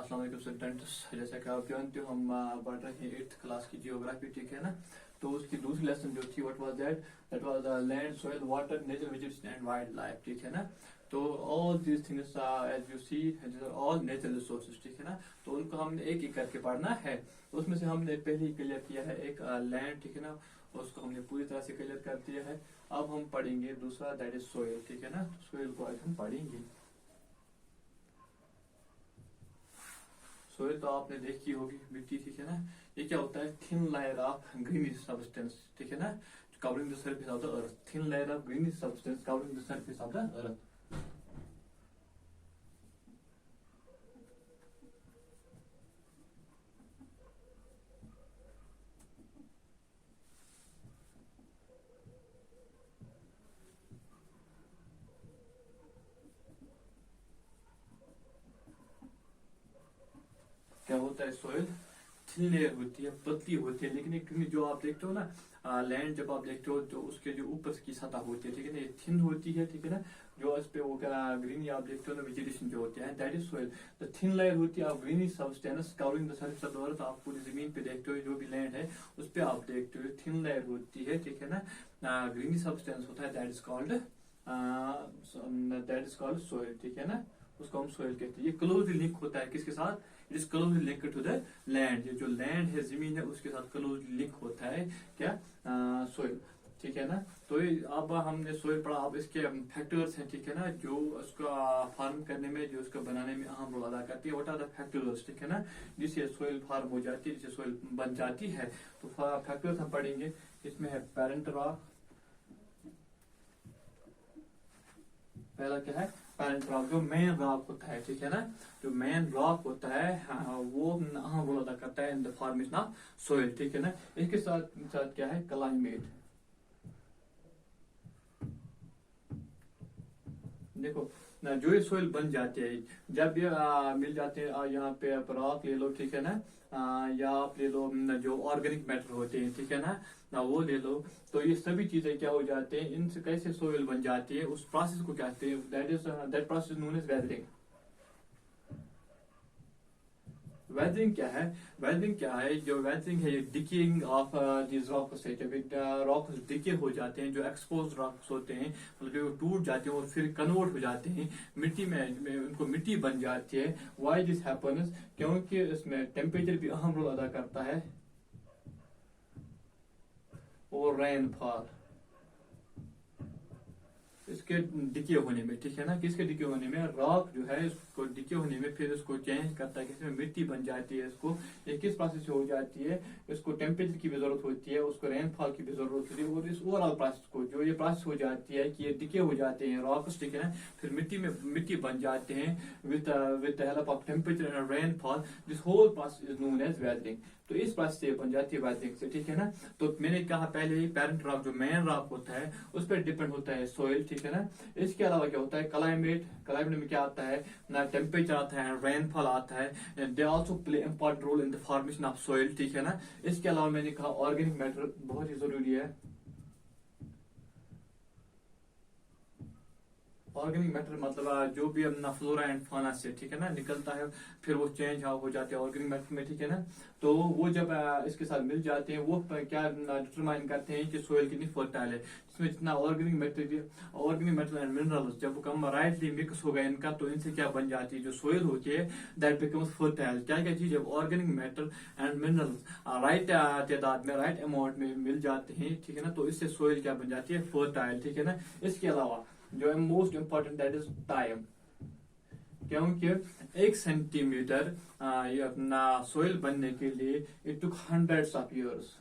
अस्सलाम वालेकुम स्टूडेंट्स। जैसा कि आप जानते हो हम पढ़ रहे हैं 8th क्लास की जियोग्राफी, ठीक है ना। तो उसकी दूसरी लेसन जो थी what was that was land, soil, water, nature, vegetation and wild life, ठीक है ना। तो all these things as you see all natural resources, ठीक है ना। तो उनको हमने एक एक करके पढ़ना है। तो उसमें से हमने पहले ही क्लियर किया है एक लैंड, ठीक है ना, उसको हमने पूरी तरह से क्लियर कर दिया है। अब हम पढ़ेंगे दूसरा, दैट इज सोइल, ठीक है ना। सोइल को आज हम पढ़ेंगे। सोइल तो आपने देखी होगी, मिट्टी, ठीक है ना। ये क्या होता है? Thin layer of greenish substance, ठीक है ना, covering the surface of the earth. Thin layer of greenish substance covering the surface of the अर्थ। क्या होता है? सोइल थिन लेयर होती है, पतली होती है, लेकिन क्योंकि जो आप देखते हो ना लैंड, जब आप देखते हो तो उसके जो ऊपर की सतह होती है, ठीक है ना, ये थिन होती है, ठीक है ना। जो इस पे वो ग्रीन आप देखते हो ना, वेजिटेशन जो होते हैं, दैट इज सोइल। तो थिन लेयर होती है of greeny substance covering the surface of the earth. आप पूरी जमीन पे देखते हो, जो भी लैंड है उस पे आप देखते हो थिन लेयर होती है, ठीक है ना। ग्रीनी सब्सटेंस होता है, दैट इज कॉल्ड सोइल, ठीक है ना। उसको हम सोइल कहते हैं। ये क्लोजली लिंक होता है किसके साथ? It is closely link to the land. ये जो लैंड है, जमीन है, उसके साथ क्लोजली लिंक होता है क्या? सोइल, ठीक है ना। तो अब हमने सोइल पढ़ा। अब इसके फैक्टर्स हैं, ठीक है ना, जो उसका फार्म करने में, जो उसका बनाने में अहम रोल अदा करती है। व्हाट आर द फैक्टर्स, ठीक है ना, जिससे सोइल फार्म हो जाती है, जिससे सोइल बन जाती है। तो फैक्टर्स हम पढ़ेंगे। इसमें है पेरेंट रॉक। पहला क्या है? पेरेंट रॉक, जो मेन रॉक होता है, ठीक है ना। जो मेन रॉक होता है वो अहम रोल अदा करता है इन द फॉर्मेशन ऑफ सोइल, ठीक है ना। इसके साथ साथ क्या है? क्लाइमेट। देखो ना, जो ये सोइल बन जाते हैं, जब ये मिल जाते हैं, यहाँ पे आप रॉक ले लो, ठीक है ना, या आप ले लो जो ऑर्गेनिक मैटर होते हैं, ठीक है ना वो ले लो। तो ये सभी चीजें क्या हो जाते हैं, इनसे कैसे सोइल बन जाती है, उस प्रोसेस को कहते हैं, that process known as weathering. Weathering क्या है? वेदरिंग क्या है? जो वेदरिंग है, ये डिकेइंग ऑफ दीज रॉक्स है। जब रॉक्स डिके हो जाते हैं, जो एक्सपोज रॉक्स होते हैं, मतलब जो टूट जाते हैं और फिर कन्वर्ट हो जाते हैं मिट्टी में उनको मिट्टी बन जाती है। Why this happens? क्योंकि इसमें टेम्परेचर भी अहम रोल अदा करता है, और रेनफॉल इसके डिके होने में, ठीक है ना। किसके डिके होने में? रॉक जो है इसको डिके होने में, फिर उसको चेंज करता है, किसमें? मिट्टी बन जाती है। इसको ये किस प्रोसेस से हो जाती है? इसको टेम्परेचर की भी जरूरत होती है, उसको रेनफॉल की भी जरूरत होती है, और इस ओवरऑल प्रोसेस को जो ये प्रोसेस हो जाती है कि ये डिके हो जाते हैं रॉक्स, ठीक है ना, फिर मिट्टी बन जाते हैं with the help of temperature and rainfall. This whole process is known as weathering. तो इस प्रोसेस से बन जाती है वेदरिंग से, ठीक है ना। तो मैंने कहा पहले ही, पेरेंट रॉक जो मेन रॉक होता है उस पर डिपेंड होता है सोइल, ठीक है ना। इसके अलावा क्या होता है? क्लाइमेट। क्लाइमेट में क्या आता है ना? टेम्परेचर आता है, रेनफॉल आता है। They also play important role in the formation of soil, ठीक है ना। इसके अलावा मैंने कहा ऑर्गेनिक मैटर बहुत ही जरूरी है। ऑर्गेनिक मैटर मतलब जो भी अपना फ्लोरा एंड फौना से, ठीक है ना, निकलता है, फिर वो चेंज हो जाते हैं ऑर्गेनिक मैटर में, ठीक है ना। तो वो जब इसके साथ मिल जाते हैं, वो क्या डिटरमाइन करते हैं कि सोइल कितनी फर्टाइल है। इसमें जितना ऑर्गेनिक मैटर एंड मिनरल्स जब कम राइटली मिक्स हो गए इनका, तो इनसे क्या बन जाती है? जो सोइल होती है दैट बिकम्स फर्टाइल। क्या क्या चीज? जब organic matter and minerals right तादाद में, राइट अमाउंट में मिल जाते हैं, ठीक है ना, तो इससे सोइल क्या बन जाती है? फर्टाइल, ठीक है ना। इसके अलावा जो है most important, that is time. क्योंकि 1 सेंटीमीटर ये अपना सोइल बनने के लिए it took hundreds of years.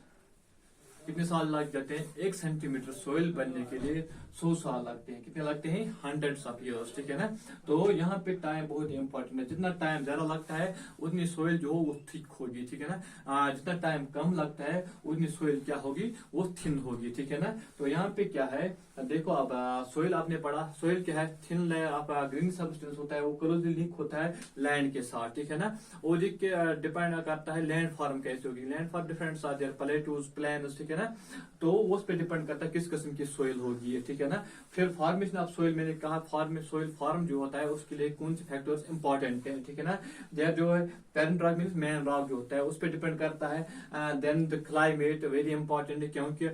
कितने साल लग जाते हैं? 1 सेंटीमीटर सोइल बनने के लिए 100 साल लगते हैं। कितने लगते हैं? हंड्रेड्स ऑफ ईयर्स, ठीक है ना। तो यहाँ पे टाइम बहुत इंपॉर्टेंट है। जितना टाइम ज्यादा लगता है उतनी सोइल जो हो वो थिक होगी, ठीक है ना। जितना टाइम कम लगता है उतनी सोइल क्या होगी? वो थिन होगी, ठीक है ना। तो यहाँ पे क्या है, देखो अब सोइल आपने पढ़ा। सोइल क्या है? Thin layer of green substance होता है, वो क्लोजली लिंक होता है लैंड के साथ, ठीक है ना। वो डिपेंड करता है लैंड फॉर्म कैसे होगी। Land form different are there, plateaus, plains, ठीक है ना। तो वो उस पर डिपेंड करता है किस किस्म की सोइल होगी, ठीक है। ठीक है ना। फिर फॉर्मेशन ऑफ सोइल, मैंने कहा सोइल फॉर्म जो होता है उसके लिए कौन से फैक्टर्स इंपॉर्टेंट है, ठीक है ना। देयर जो है parent rock means main rock जो होता है उस पर डिपेंड करता है। Then the climate very important है, क्योंकि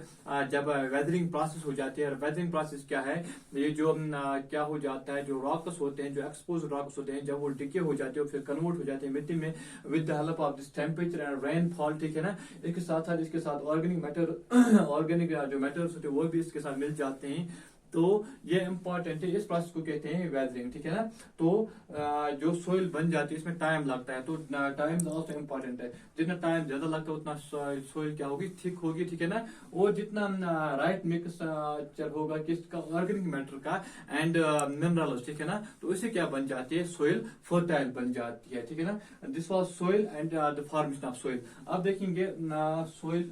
जब वेदरिंग प्रोसेस हो जाती है, वेदरिंग प्रोसेस क्या है, ये जो क्या हो जाता है, जो रॉक्स होते हैं, जो एक्सपोज रॉक्स होते हैं, जब वो डिके हो जाते हैं फिर कन्वर्ट हो जाते हैं मिट्टी में with the help of this temperature and rainfall, ठीक है ना। इसके साथ ऑर्गेनिक मैटर ऑर्गेनिक जो मैटर्स होते हैं वो भी इसके साथ मिल जाते हैं। तो ये इंपॉर्टेंट है, इस प्रोसेस को कहते हैं वेदरिंग, ठीक है ना। तो जो सोइल बन जाती है इसमें टाइम लगता है, तो टाइम ऑल्सो इंपॉर्टेंट है। जितना टाइम ज्यादा लगता है उतना सोइल क्या होगी, थिक होगी, ठीक है ना। और जितना राइट मिक्सचर होगा किसका, ऑर्गेनिक मैटर का एंड मिनरल्स, ठीक है ना, तो इससे क्या बन जाती है, सोइल फर्टाइल बन जाती है, ठीक है ना। This was soil and the formation of soil. अब देखेंगे सोइल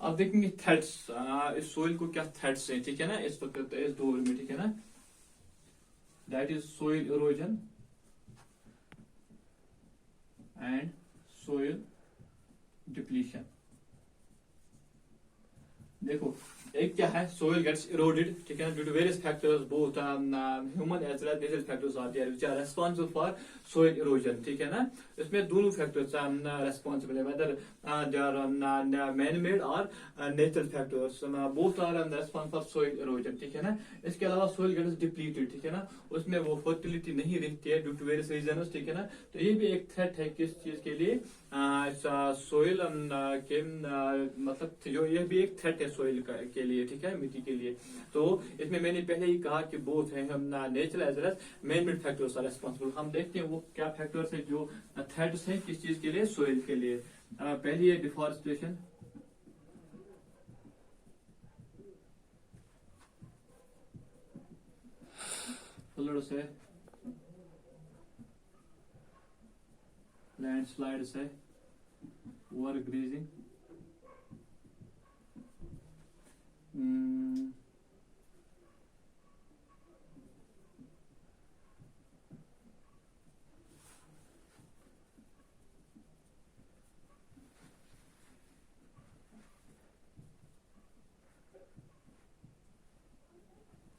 अब देखेंगे थ्रेड्स, इस सोइल को क्या थ्रेड्स हैं, ठीक है ना, इस वक्त इस दौर में, ठीक है ना। That is soil erosion and soil depletion. देखो एक क्या है, सोइल गेट्स इरोडेड, ठीक है ना, due to various factors both human as well as natural factors are there which are responsible for soil erosion, ठीक है ना। इसमें दोनों फैक्टर्स रिस्पांसिबल है, whether they are man made और natural factors, both are responsible for soil erosion, ठीक है ना। इसके अलावा सोइल गेट्स डिप्लीटेड, ठीक है ना, उसमें वो फर्टिलिटी नहीं रहती है ड्यू टू वेरियस रीजंस, ठीक है ना। तो ये भी एक थ्रेट है किस चीज के लिए, सोइल के मतलब जो ये भी एक थ्रेट है सोइल के लिए, ठीक है, मिट्टी के लिए। तो इसमें मैंने पहले ही कहा कि बोथ है हम natural as well as man made factors are responsible. हम देखते हैं वो क्या फैक्टर्स है जो थ्रेट्स हैं किस चीज के लिए, सोइल के लिए। पहली है डिफॉरेस्टेशन, फ्लड्स है, लैंडस्लाइड्स है, over grazing,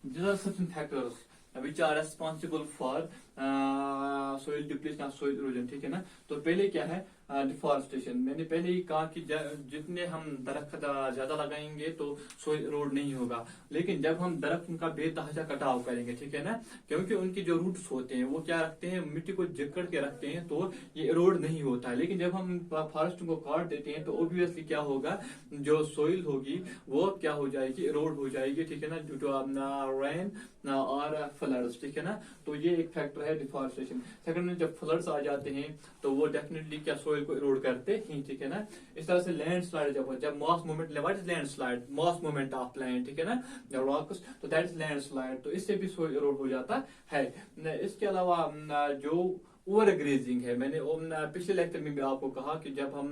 these are certain factors which are responsible for soil depletion और soil erosion, ठीक है ना। तो पहले क्या है, डिफॉरेस्टेशन। मैंने पहले ही कहा कि जितने हम दरख्त ज्यादा लगाएंगे तो सोइल इरोड नहीं होगा, लेकिन जब हम दरख्त उनका बेतहाशा कटाव करेंगे, ठीक है ना, क्योंकि उनकी जो रूट्स होते हैं वो क्या रखते हैं, मिट्टी को जकड़ के रखते हैं, तो ये इरोड नहीं होता है। लेकिन जब हम फॉरेस्ट को काट देते हैं तो ऑब्वियसली क्या होगा, जो सोइल होगी वो क्या हो जाएगी, इरोड हो जाएगी, ठीक है ना, ड्यू टू रेन और फ्लड्स, ठीक है ना। तो ये एक फैक्टर है डिफॉरेस्टेशन। सेकंड में जब फ्लड्स आ जाते हैं तो वो डेफिनेटली क्या सोइल को इरोड करते हैं, ठीक है ना। इस तरह से लैंडस्लाइड जब mass movement, what is landslide, mass movement of land, ठीक है ना, रॉक्स, तो दैट इज लैंडस्लाइड, तो इससे भी सोइल इरोड हो जाता है। इसके अलावा जो ओवर ग्रेजिंग है, मैंने पिछले लेक्चर में भी आपको कहा कि जब हम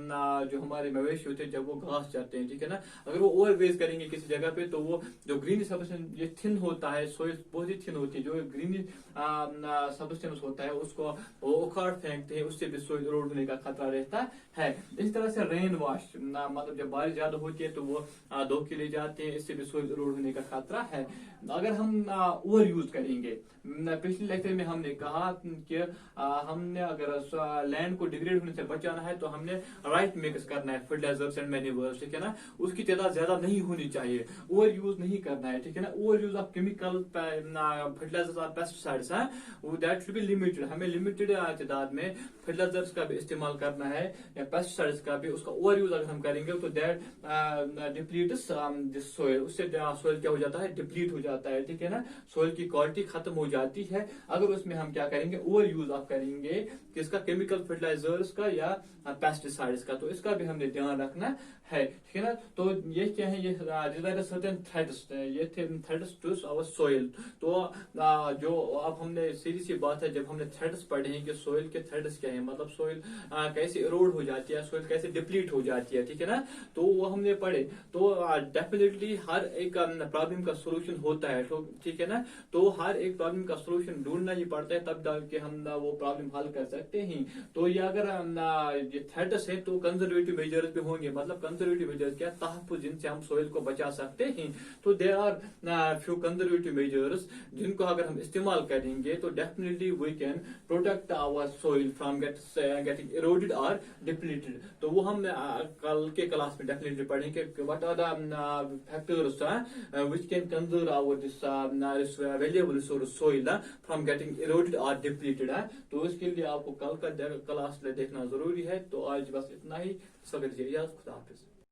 जो हमारे मवेशी होते हैं जब वो घास चाहते हैं, ठीक है ना, अगर वो ओवर ग्रेज करेंगे किसी जगह पे तो वो जो ग्रीन सबस्टेंस ये थिन होता है, सोइल बहुत ही थिन होती है, जो ग्रीन सबस्टेंस होता है उसको वो उखाड़ फेंकते हैं, उससे भी सोइल इरोड होने का खतरा रहता है। इस तरह से रेन वॉश, मतलब जब बारिश ज्यादा होती है तो वो धो के ले जाते हैं, इससे भी सोइल इरोड होने का खतरा है। अगर हम ओवर यूज करेंगे, पिछले लेक्चर में हमने कहा कि हमने अगर लैंड को डिग्रेड होने से बचाना है तो हमने राइट मिक्स करना है फर्टिलाइजर्स एंड मैन्यूअर्स, ठीक है ना, उसकी तादाद ज्यादा नहीं होनी चाहिए, ओवर यूज नहीं करना है, ठीक है ना। Over use of chemical fertilizers और पेस्टिसाइड्स है, दैट शुड बी लिमिटेड, हमें लिमिटेड तादाद में फर्टिलाइजर्स का भी इस्तेमाल करना है या पेस्टिसाइड्स का भी। उसका ओवर यूज अगर हम करेंगे तो दैट डिप्लीट्स दिस सोइल, उससे सोइल क्या हो जाता है, डिप्लीट हो जाता है, ठीक है ना, सोइल की क्वालिटी खत्म हो जाती है अगर उसमें हम क्या करेंगे, ओवर यूज ऑफ करेंगे किसका, केमिकल फर्टिलाइजर्स का या पेस्टिसाइड्स का, तो इसका भी हमने ध्यान रखना है, ठीक है ना। तो ये क्या है, ये सर्टेन थ्रेड्स, ये थे थ्रेड्स टू आवर सोइल। तो जो अब हमने सीधी सी बात है, जब हमने थ्रेड्स पढ़े हैं कि सोइल के थ्रेड्स क्या है, मतलब सोइल कैसे इरोड हो जाती है, सोइल कैसे डिप्लीट हो जाती है, ठीक है ना, तो वो हमने पढ़े। तो डेफिनेटली हर एक प्रॉब्लम का सोल्यूशन होता है, ठीक है ना, तो हर एक प्रॉब्लम का सोल्यूशन ढूंढना ही पड़ता है, तब जाके हम वो प्रॉब्लम हम हल कर सकते हैं। तो ये अगर ये थ्रेट्स हैं तो कंजर्वेटिव मेजर्स भी होंगे। मतलब कंजर्वेटिव मेजर्स क्या, तहफ्फुज जिनसे हम सोइल को बचा सकते हैं। तो there are few conservative measures जिनको अगर हम इस्तेमाल करेंगे तो definitely we can protect our soil from getting eroded और डिप्लीटेड। तो वो हम कल के क्लास में डेफिनेटली पढ़ेंगे कि what are the factors which can conserve our this valuable resource soil from getting eroded और डिप्लीटेड है। तो इसके लिए आपको कल का क्लास देखना जरूरी है। तो आज बस इतना ही, सब खुदा हाफिज।